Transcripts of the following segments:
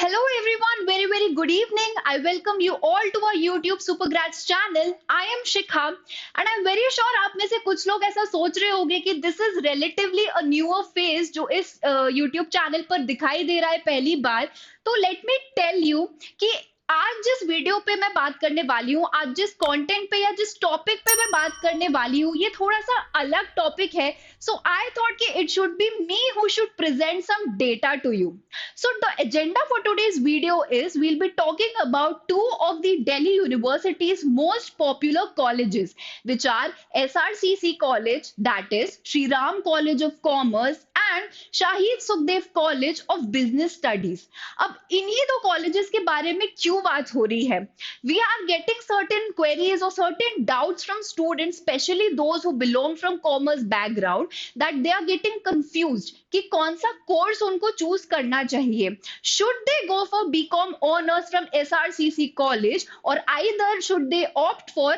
Hello everyone, very good evening. I welcome you all to our YouTube Supergrads channel. I am Shikha and I'm very sure आप में से कुछ लोग ऐसा सोच रहे होंगे कि this is relatively a newer phase जो इस YouTube चैनल पर दिखाई दे रहा है पहली बार. तो let me tell you कि आज जिस वीडियो पे मैं बात करने वाली हूँ, आज जिस कंटेंट पे या जिस टॉपिक पे मैं बात करने वाली हूँ, ये थोड़ा सा अलग टॉपिक है. सो आई थॉट कि it should be me who should present some data to you. So the agenda for today's video is we'll be talking about two of the Delhi University's most popular colleges, which are SRCC College, that is Shri Ram College of Commerce, and Shahid Sukhdev College of Business Studies. अब इन्हीं दो colleges के बारे में क्यों बात हो रही है? We are getting certain queries or certain doubts from students, especially those who belong from commerce background, that they are getting confused कि कौन सा कोर्स उनको चूज करना चाहिए. Should they go for BCom honors from SRCC college or either should they opt for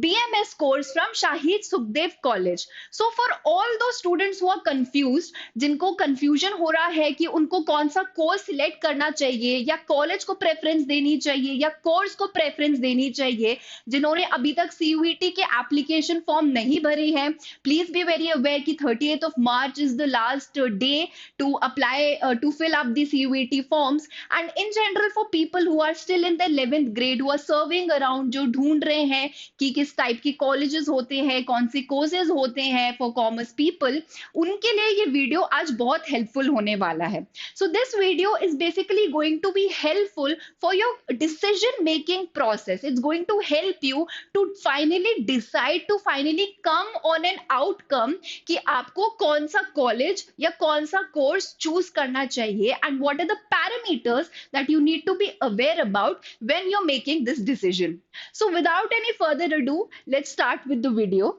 BMS course from Shahid Sukhdev college? So for all those students who are confused, जिनको confusion हो रहा है कि उनको कौन सा कोर्स सिलेक्ट करना चाहिए या कॉलेज को प्रेफरेंस देनी चाहिए या कोर्स को प्रेफरेंस देनी चाहिए, जिन्होंने अभी तक CUET के एप्लीकेशन फॉर्म नहीं भरे हैं, प्लीज बी वेरी अवेयर कि 30th of March is the last day to apply to fill up the CUET forms. And in general for people who are still in the 11th grade, who are serving around, जो ढूंढ रहे हैं कि किस type के colleges होते हैं, कौन से कोर्सेज होते हैं फॉर कॉमर्स पीपल, उनके लिए ये वीडियो आज बहुत हेल्पफुल होने वाला है. So this video is basically going to be helpful for your decision making process. It's going to help you to finally decide, to finally come on an outcome कि आपको कौन सा कॉलेज या कौन सा कोर्स चूज करना चाहिए and what are the parameters that you need to be aware about when you're making this decision. So without any further ado, let's start with the video.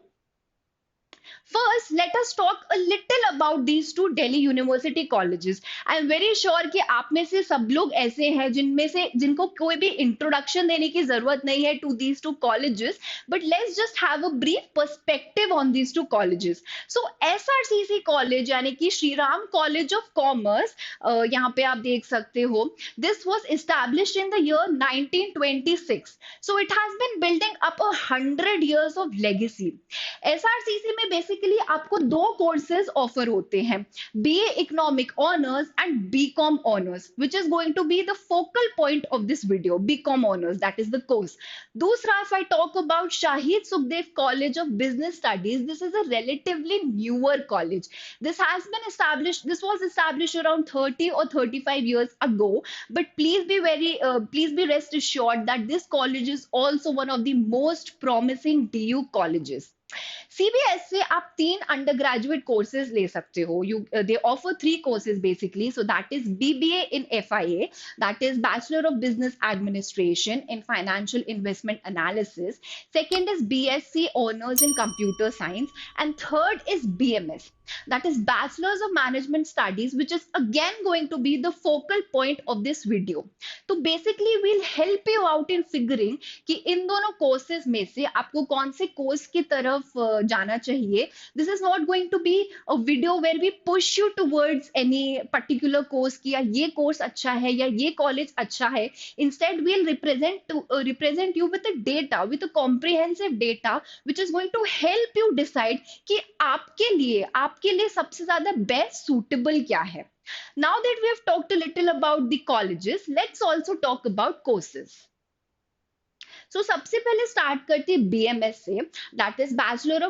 First, let us talk a little about these two Delhi University colleges. I am very sure कि आप में से सब लोग ऐसे हैं जिनमें से जिनको कोई भी इंट्रोडक्शन देने की जरूरत नहीं है to these two colleges, but let's just have a brief perspective on these two colleges. So SRCC college यानी कि Shri Ram college of commerce, यहाँ पे आप देख सकते हो, this was established in the year 1926. So it has been building up 100 years of legacy. SRCC में basically आपको दो कोर्सेज ऑफर होते हैं, BA economic honours and BCom honours, which is going to be the focal point of this video. BCom honours, that is the course. दूसरा, if I talk about Shahid Sukhdev College of Business Studies, this is a relatively newer college. This was established around 30 or 35 years ago, but please be rest assured that this college is also one of the most promising DU colleges. CBS से आप तीन under graduate courses ले सकते हो. दे offer three courses basically. So that is BBA in FIA, that is Bachelor of Business Administration in Financial Investment Analysis. Second is BSc Honors in Computer Science, and third is BMS, that is Bachelors of Management Studies, which is again going to be the focal point of this video. तो basically we'll help you out in figuring कि इन दोनों courses में से आपको कौन से course की तरफ जाना चाहिए. This is not going to be a video where we push you towards any particular course कि या ये कोर्स अच्छा है या ये कॉलेज अच्छा है. Instead we'll represent you with data, with comprehensive data which is going to help you decide कि आपके लिए सबसे ज्यादा बेस्ट सूटेबल क्या है. Now that we have talked a little about the colleges, let's also talk about courses. सो सबसे पहले start करते हैं BMS से, that is bachelor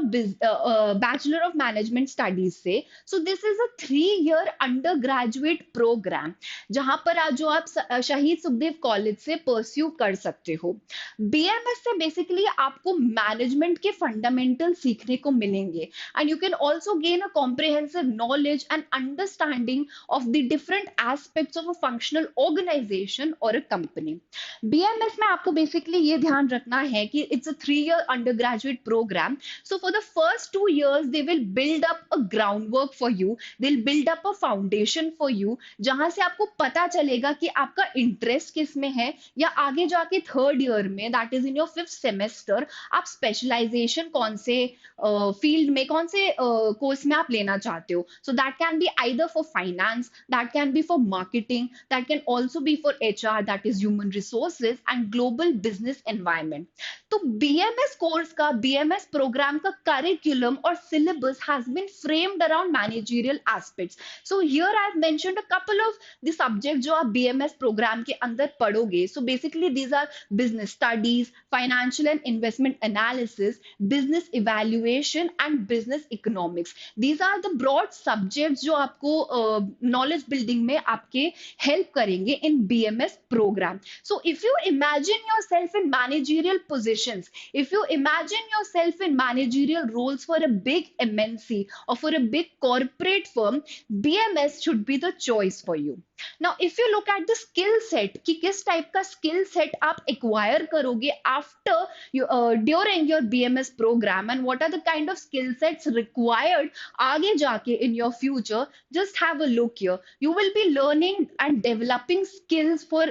of management studies से. So this is a 3 year undergraduate programme जहां पर आज जो आप शहीद सुखदेव कॉलेज से परस्यू कर सकते हो. BMS से बेसिकली आपको मैनेजमेंट के फंडामेंटल सीखने को मिलेंगे and you can also gain a comprehensive knowledge and understanding of the different aspects of a functional organisation और अ कंपनी. BMS में आपको बेसिकली ये ध्यान रखना है कि it's a 3 year undergraduate programme. So for the first 2 years they will build up a ground work for you, they will build up a foundation for you, जहां से आपको पता चलेगा कि आपका इंटरेस्ट किस में है, या आगे जाके 3rd year में, that is in your 5th semester, आप स्पेशलाइजेशन कौन से फील्ड में, कौन से कोर्स में आप लेना चाहते हो. So that can be either for finance, that can be for marketing, that can also be for HR, that is human resources and global business environment. तो BMS कोर्स का, BMS प्रोग्राम का curriculum और syllabus has been framed around managerial aspects. So here I've mentioned a couple of the subjects जो आप BMS programme के अंदर पढ़ोगे. So basically these are business studies, financial and investment analysis, business evaluation and business economics. These are the broad subjects जो आपको knowledge building में आपके help करेंगे in BMS program. So if you imagine yourself in managerial positions, if you imagine yourself in managerial roles for a big MNC or for a big corporate firm, BMS should be the choice for you. Now if you look at the skill set कि किस type का skill set आप acquire करोगे after you during your BMS program, and what are the kind of skill sets required आगे जाके in your future, just have a look here. You will be learning and developing skills for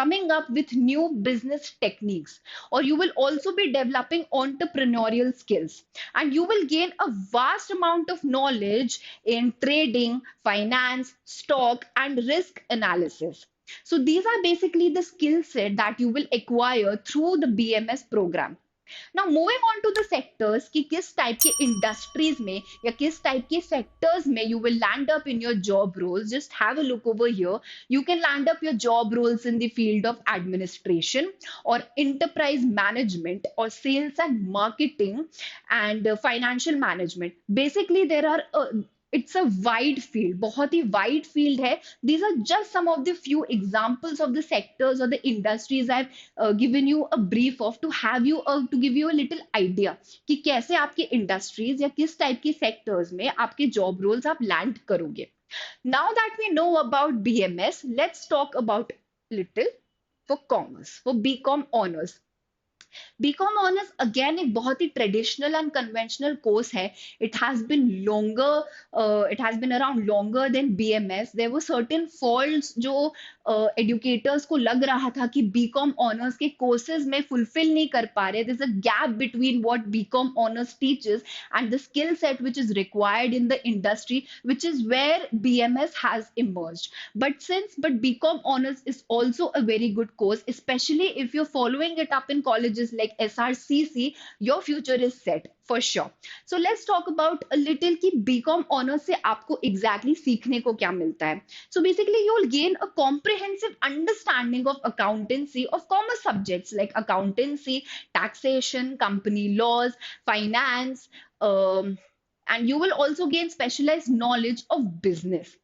coming up with new business techniques, or you will also be developing entrepreneurial skills, and you will gain a vast amount of knowledge in trading, finance, stock and risk analysis. So these are basically the skill set that you will acquire through the BMS program. Now moving on to the sectors कि किस type के industries में या किस type के sectors में you will land up in your job roles. Just have a look over here. You can land up your job roles in the field of administration or enterprise management or sales and marketing and financial management. Basically there are it's a wide field, बहुत ही wide field है. These are just some of the few examples of the sectors or the industries I've given you a brief of to have you to give you a little idea कि कैसे आपके industries या किस type के sectors में आपके job roles आप land करोगे. Now that we know about BMS, let's talk about little for commerce, for BCom honors. BCom honours again एक बहुत ही ट्रेडिशनल एंड कन्वेंशनल कोर्स है. It has been longer, it has been around longer than BMS. There were certain faults जो educators को लग रहा था कि बीकॉम ऑनर्स के कोर्सेज में फुलफिल नहीं कर पा रहे. there's a gap between what BCom honors teaches and the skill set which is required in the industry, which is where BMS has emerged. But BCom honors is also a very good course, especially if you're following it up in colleges like SRCC. Your future is set for sure. So let's talk about a little कि BCom honors से आपको exactly सीखने को क्या मिलता है. So basically you will gain a comprehensive understanding of accountancy, of commerce subjects like accountancy, taxation, company laws, finance, and you will also gain specialized knowledge of business.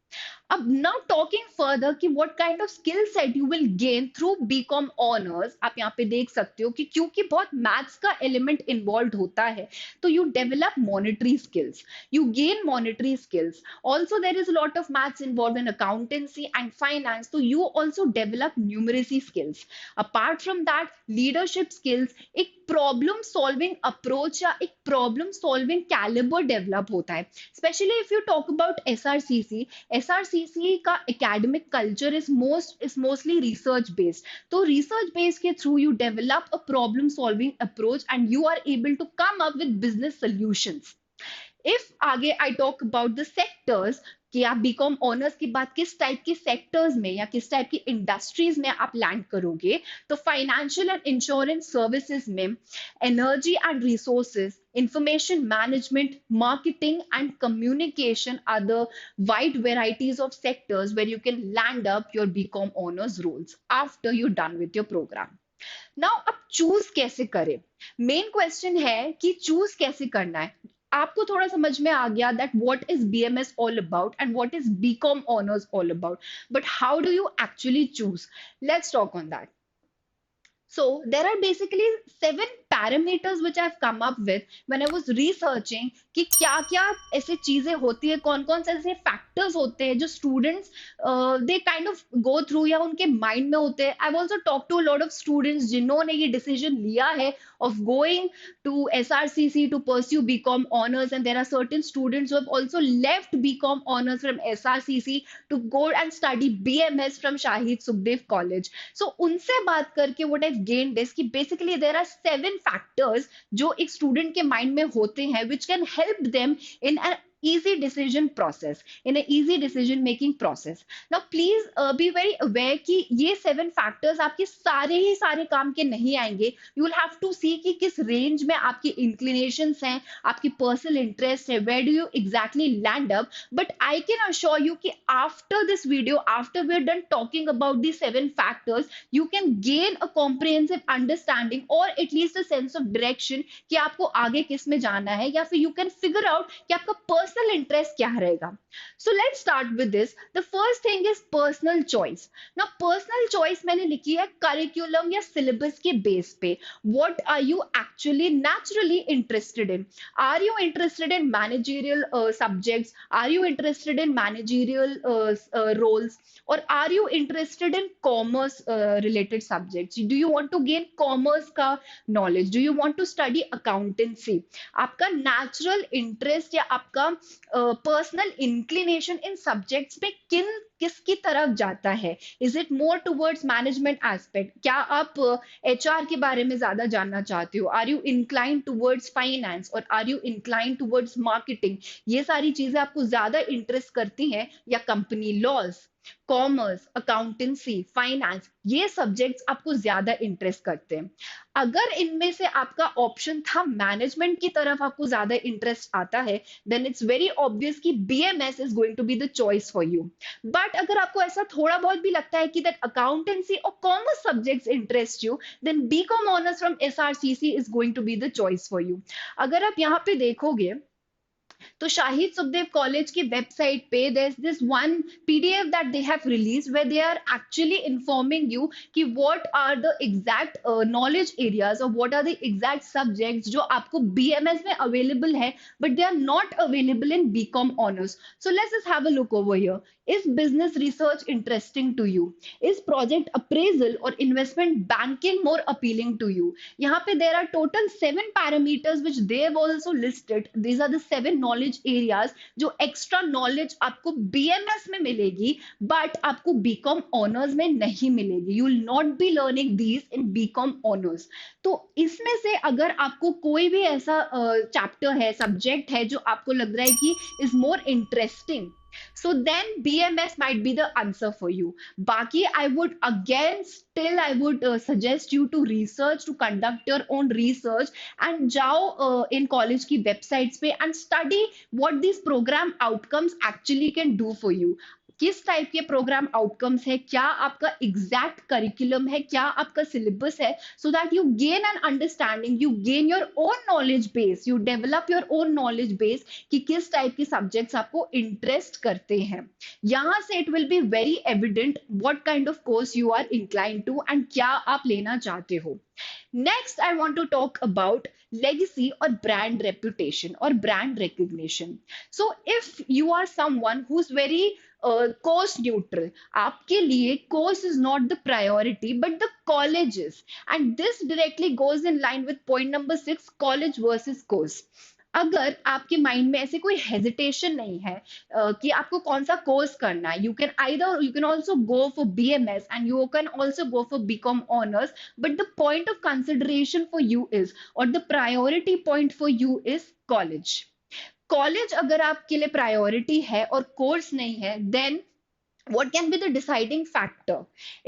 अब now talking further कि what kind of skill set you will gain through BCom honors, आप यहाँ पे देख सकते हो कि क्योंकि बहुत मैथ्स का एलिमेंट इन्वॉल्व होता है, तो you develop monetary skills, you gain monetary skills. Also there is a lot of maths involved in accountancy and finance, so you also develop numeracy skills. Apart from that, leadership skills, एक problem solving approach या एक problem solving calibre develop होता है. Specially if you talk about SRCC का academic culture is mostly research based. तो research based के through you develop a problem solving approach and you are able to come up with business solutions. If आगे I talk about the sectors कि आप BCom honours के बाद किस type के sectors में या किस टाइप की इंडस्ट्रीज में आप लैंड करोगे, तो फाइनेंशियल एंड इंश्योरेंस सर्विसेज में energy and resources, information management, marketing and communication are the wide varieties of sectors where you can land up your BCom honors roles after you're done with your program. Now अब choose कैसे करें, main question है कि choose कैसे करना है. आपको थोड़ा समझ में आ गया that what is BMS all about and what is BCom honors all about, but how do you actually choose? Let's talk on that. So there are basically 7 parameters which I have come up with when I was researching कि क्या क्या ऐसे चीजें होती है, कौन कौन से ऐसे फैक्टर्स होते हैं जो students they kind of go through या उनके माइंड में होते हैं. I also talk to lot of students जिन्होंने ये डिसीजन लिया है of going to SRCC to pursue BCom honors, and there are certain students who have also left BCom honors from SRCC to go and study BMS from Shahid Sukhdev College. So उनसे बात करके what I've gained is कि basically there are 7 factors जो एक student के mind में होते हैं which can help them in an easy decision process, in an easy decision making process. Now please be very aware कि ये 7 factors आपके सारे ही सारे काम के नहीं आएंगे. You will have to see कि किस range में आपकी inclinations हैं, आपकी personal interest है, where do you exactly land up. But I can assure you कि after this video, after we're done talking about these 7 factors, you can gain a comprehensive understanding or at least a sense of direction कि आपको आगे किस में जाना है, या फिर you can figure out कि आपका personal इंटरेस्ट क्या रहेगा. So let's start with this. The first thing is personal choice. Now personal choice मैंने लिखी है curriculum या syllabus के base पे. What are you actually naturally interested in? Are you interested in managerial subjects? Are you interested in managerial roles? Or are you interested in commerce related subjects? Do you want to gain commerce का knowledge? Do you want to study accountancy? आपका natural interest या आपका personal inclination इन subjects पे किसकी तरफ जाता है. Is it more towards management aspect? क्या आप एचआर के बारे में ज्यादा जानना चाहते हो? Are you incline towards finance और are you incline towards marketing? ये सारी चीजें आपको ज्यादा इंटरेस्ट करती हैं, या company laws, commerce, accountancy, finance, ये सब्जेक्ट्स आपको ज्यादा इंटरेस्ट करते हैं. अगर इनमें से आपका ऑप्शन था मैनेजमेंट की तरफ, आपको ज्यादा इंटरेस्ट आता है, देन इट्स वेरी ऑब्वियस कि BMS is going to be the choice for you. But अगर आपको ऐसा थोड़ा बहुत भी लगता है कि दैट अकाउंटेंसी और commerce subjects interest you, then BCom honours from SRCC is going to be the choice for you. अगर आप यहाँ पे देखोगे तो शाहिद सुखदेव कॉलेज की वेबसाइट पे there's this one PDF that they have released where they are actually informing you कि what are the exact knowledge areas or what are the exact subjects जो आपको BMS में available है but they are not available in BCom honors. So let's just have a look over here. Is business research interesting to you? Is project appraisal or investment banking more appealing to you? यहाँ पे there are total 7 parameters which they have also listed. These are the 7 knowledge areas जो extra knowledge आपको BMS में मिलेगी but आपको BCom honors में नहीं मिलेगी. You will not be learning these in BCom honors. तो इसमें से अगर आपको कोई भी ऐसा चैप्टर है, सब्जेक्ट है जो आपको लग रहा है कि is more interesting, so then BMS might be the answer for you. Baki, I would again still I would suggest you to research, to conduct your own research and jao in college की websites पे and study what these program outcomes actually can do for you. किस type के programme outcomes है, क्या आपका exact curriculum है, क्या आपका सिलेबस है, so that you gain an understanding, you gain your own knowledge base, you develop your own knowledge base कि किस टाइप के सब्जेक्ट्स आपको इंटरेस्ट करते हैं. यहां से it will be very evident what kind of course you are incline to and क्या आप लेना चाहते हो. Next, I want to talk about legacy or brand reputation or brand recognition. So, if you are someone who's very course neutral, आपके लिए course is not the priority but the college is, and this directly goes in line with point number 6, college versus course. अगर आपके mind में ऐसे कोई hesitation नहीं है कि आपको कौन सा कोर्स करना है, you can also go for BMS and you can also go for BCom honours, but the point of consideration for you is, और the priority point for you is college. College अगर आपके लिए priority है और course नहीं है, then what can be the deciding factor?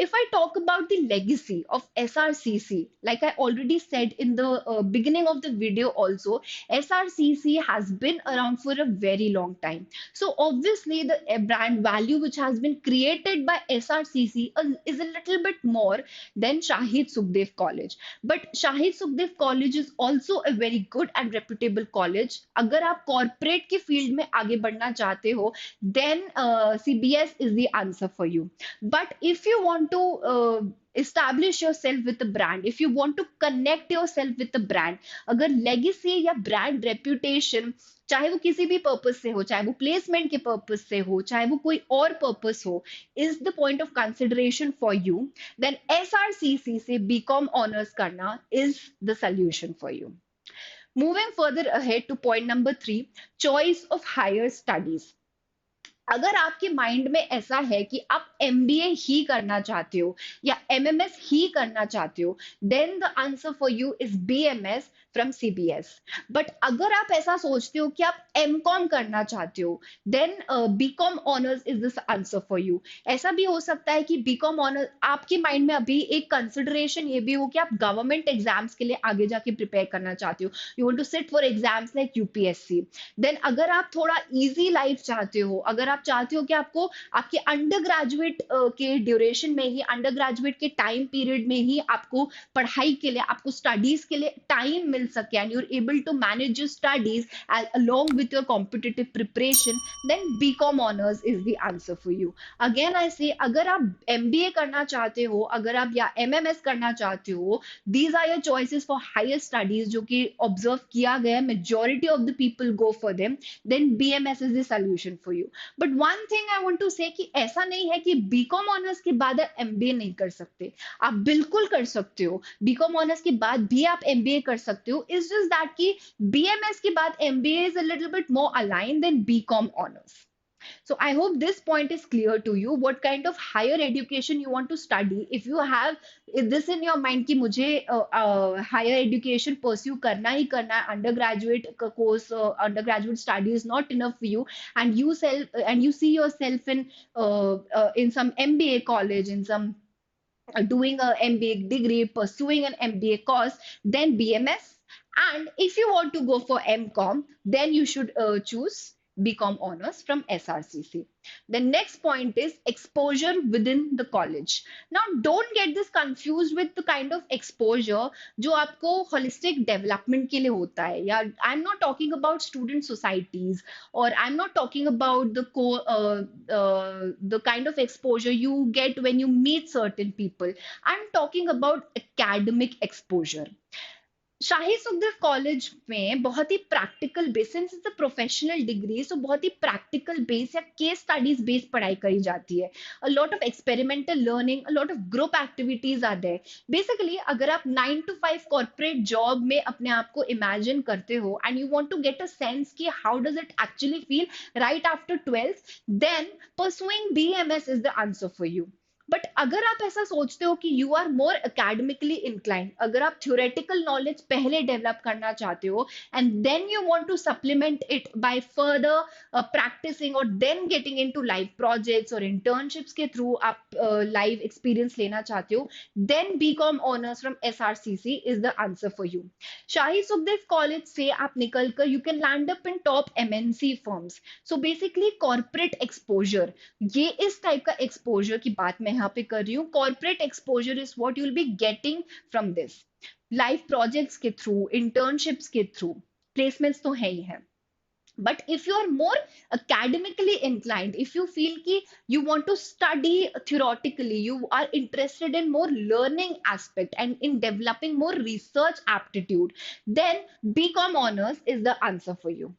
If I talk about the legacy of SRCC, like I already said in the beginning of the video also, SRCC has been around for a very long time. So obviously the brand value which has been created by SRCC is a little bit more than Shahid Sukhdev College. But Shahid Sukhdev College is also a very good and reputable college. अगर आप corporate की field में आगे बढ़ना चाहते हो, then CBS is the the answer for you. But if you want to establish yourself with a brand, if you want to connect yourself with a brand, अगर legacy या brand reputation, चाहे वो किसी भी पर्पस से हो, चाहे वो प्लेसमेंट के पर्पस से हो, चाहे वो कोई और पर्पस हो, is the point of consideration for you, then SRCC से बीकॉम ऑनर्स करना is the solution for you. Moving further ahead to point number 3, choice of higher studies. अगर आपके माइंड में ऐसा है कि आप एमबीए ही करना चाहते हो या एमएमएस ही करना चाहते हो, then the answer for you is BMS from CBS. But अगर आप ऐसा सोचते हो कि आप एमकॉम करना चाहते हो, then BCom honours is this answer for you. ऐसा भी हो सकता है कि बीकॉम ऑनर्स आपके माइंड में अभी एक कंसिडरेशन ये भी हो कि आप गवर्नमेंट एग्जाम्स के लिए आगे जाके प्रिपेयर करना चाहते हो, you want to sit for exams like UPSC. Then अगर आप थोड़ा इजी लाइफ चाहते हो, अगर आप चाहते हो कि आपको आपके अंडर ग्रेजुएट के ड्यूरेशन में ही, अंडर ग्रेजुएट के टाइम पीरियड में ही आपको पढ़ाई के लिए, आपको स्टडीज के लिए टाइम मिल सके and you are able to manage your studies along with your competitive preparation, then BCom honors is the answer for you. Again I say, अगर आप MBA करना चाहते हो, अगर आप या MMS करना चाहते हो, these are your choices for higher studies जो कि ऑब्जर्व किया गया, majority of the people go for them, then BMS is the solution for you. But one thing I want to say कि ऐसा नहीं है कि BCom honors के बाद आप MBA नहीं कर सकते, आप बिल्कुल कर सकते हो. BCom honors के बाद भी आप MBA कर सकते हो. It's just that कि BMS के बाद MBA is a little bit more aligned than BCom honors. So I hope this point is clear to you. What kind of higher education you want to study? If you have this in your mind कि मुझे higher education pursue करना ही करना है, undergraduate course, undergraduate study is not enough for you, and you see yourself in some MBA college, in some doing a MBA degree, pursuing an MBA course, then BMS. And if you want to go for MCom, then you should choose BCom honors from SRCC. The next point is exposure within the college. Now, don't get this confused with the kind of exposure जो आपको holistic development के लिए होता है. या I'm not talking about student societies, or I'm not talking about the kind of exposure you get when you meet certain people. I'm talking about academic exposure. Shaheed Sukhdev college में बहुत ही practical base, since it's a professional degree, so बहुत ही practical base या case studies base पढ़ाई करी जाती है. A lot of experimental learning, a lot of group activities are there. Basically अगर आप 9 to 5 कॉर्पोरेट जॉब में अपने आप को इमेजिन करते हो and you want to get a sense कि how does it actually feel right after 12th, then pursuing BMS is the answer for you. But अगर आप ऐसा सोचते हो कि you are more academically inclined, अगर आप थ्योरेटिकल नॉलेज पहले डेवलप करना चाहते हो and then you want to supplement it by further practising और then getting into live projects और इंटर्नशिप्स के थ्रू आप लाइव एक्सपीरियंस लेना चाहते हो, then BCom honours from SRCC is the answer for you. Shaheed Sukhdev college से आप निकलकर you can land up in top MNC firms. So basically corporate exposure, ये इस टाइप का एक्सपोजर की बात मैं यहाँ पे कर रही हूँ. Corporate exposure is what you will be getting from this, live projects के थ्रू, इंटर्नशिप्स के थ्रू. प्लेसमेंट्स तो है ही है. But if you are more academically inclined, if you feel ki you want to study theoretically, you are interested in more learning aspect and in developing more research aptitude, then BCom honors is the answer for you.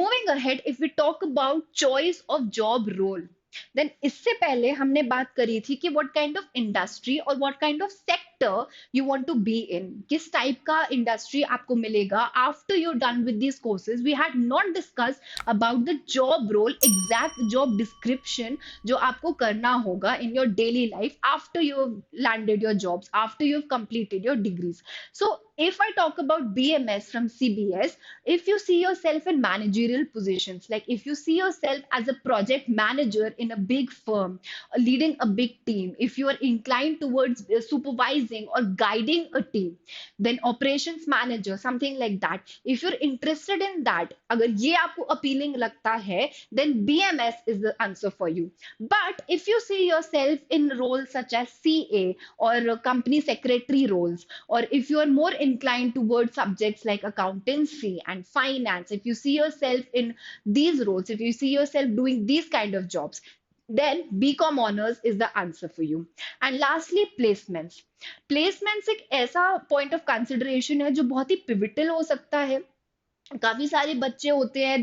Moving ahead, if we talk about choice of job role, then इससे पहले हमने बात करी थी कि what kind of industry और what kind of sector you want to be in, किस type का इंडस्ट्री आपको मिलेगा after you done with these courses. We had not discuss about the job role, exact job description जो आपको करना होगा in your daily life after you have landed your jobs, after you have completed your degrees. So if I talk about BMS from CBS, if you see yourself in managerial positions, like if you see yourself as a project manager in a big firm, leading a big team, if you are inclined towards supervising or guiding a team, then operations manager, something like that. If you're interested in that, अगर ये आपको appealing लगता है, then BMS is the answer for you. But if you see yourself in roles such as CA or company secretary roles, or if you are more inclined towards subjects like accountancy and finance, if you see yourself in these roles, if you see yourself doing these kind of jobs, then BCom honors is the answer for you. And lastly, placements. Placements एक ऐसा point of consideration है जो बहुत ही pivotal हो सकता है. काफी सारे बच्चे होते हैं,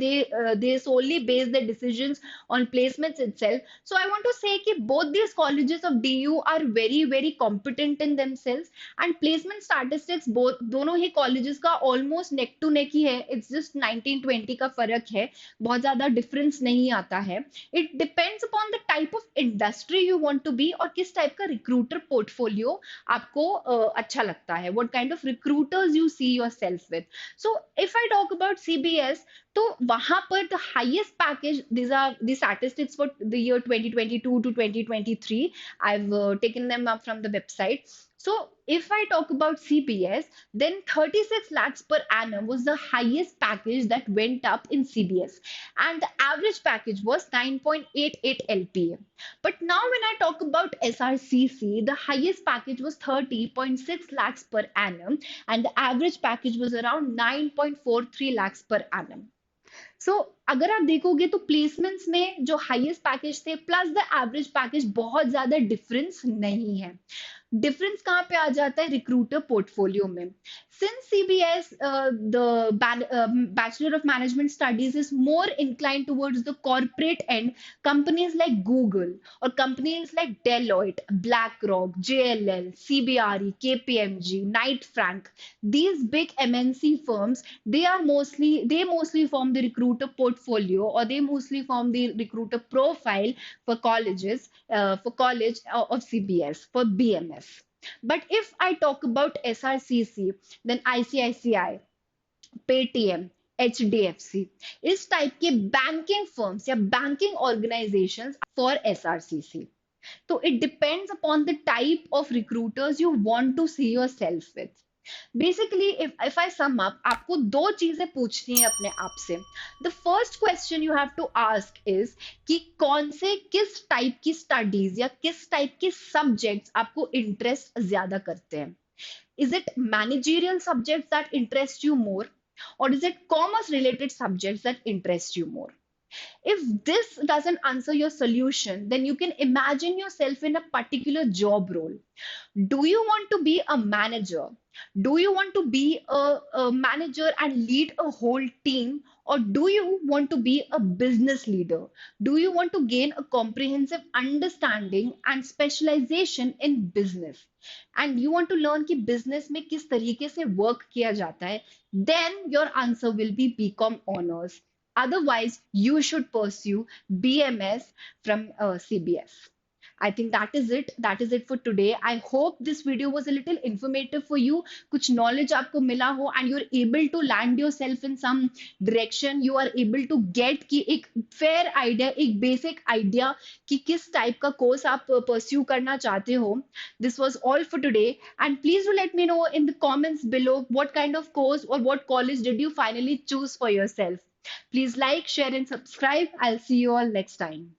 दे solely base their decisions on placements itself. So I want to say कि both these colleges of DU are very very competent in themselves, and placement statistics both दोनों ही colleges का almost neck to neck ही है. It's just 19-20 का फर्क है, बहुत ज्यादा difference नहीं आता है. It depends upon the type of industry you want to be और किस type का recruiter portfolio आपको अच्छा लगता है, what kind of recruiters you see yourself with. So if I talk about CBS, तो वहां पर the highest package, these are the statistics for the year 2022 to 2023. I've taken them up from the website. So if I talk about CBS, then 36 lakhs per annum was the highest package that went up in CBS, and the average package was 9.88 LPA. But now when I talk about SRCC, the highest package was 30.6 lakhs per annum, and the average package was around 9.43 lakhs per annum. सो अगर आप देखोगे तो placements में जो highest package थे plus the average package बहुत ज्यादा difference नहीं है. डिफरेंस कहाँ पे आ जाता है? रिक्रूटर पोर्टफोलियो में. Since CBS, Bachelor of Management Studies is more inclined towards the corporate end, companies like Google or companies like Deloitte, BlackRock, JLL, CBRE, KPMG, Knight Frank, these big MNC firms, they mostly form the recruiter portfolio, or they mostly form the recruiter profile for colleges, for college of CBS, for BMS. But if I talk about SRCC, then ICICI, Paytm, HDFC, इस type के banking firms या banking organisations for SRCC. So it depends upon the type of recruiters you want to see yourself with. Basically if I sum up, आपको दो चीजें पूछनी है अपने आप से. The first question you have to ask is कि कौन से किस टाइप की स्टडीज या किस टाइप के सब्जेक्ट्स आपको इंटरेस्ट ज्यादा करते हैं. Is it managerial subjects that interest you more, or is it commerce related subjects that interest you more? If this doesn't answer your solution, then you can imagine yourself in a particular job role. Do you want to be a manager? Do you want to be a manager and lead a whole team? Or do you want to be a business leader? Do you want to gain a comprehensive understanding and specialization in business? And you want to learn कि business में किस तरीके से work किया जाता है? Then your answer will be BCom honors. Otherwise, you should pursue BMS from CBS. I think that is it. That is it for today. I hope this video was a little informative for you. कुछ knowledge आपको मिला हो and you're able to land yourself in some direction. You are able to get कि एक fair idea, एक basic idea कि किस type का course आप pursue करना चाहते हो. This was all for today. And please do let me know in the comments below what kind of course or what college did you finally choose for yourself. Please like, share, and subscribe. I'll see you all next time.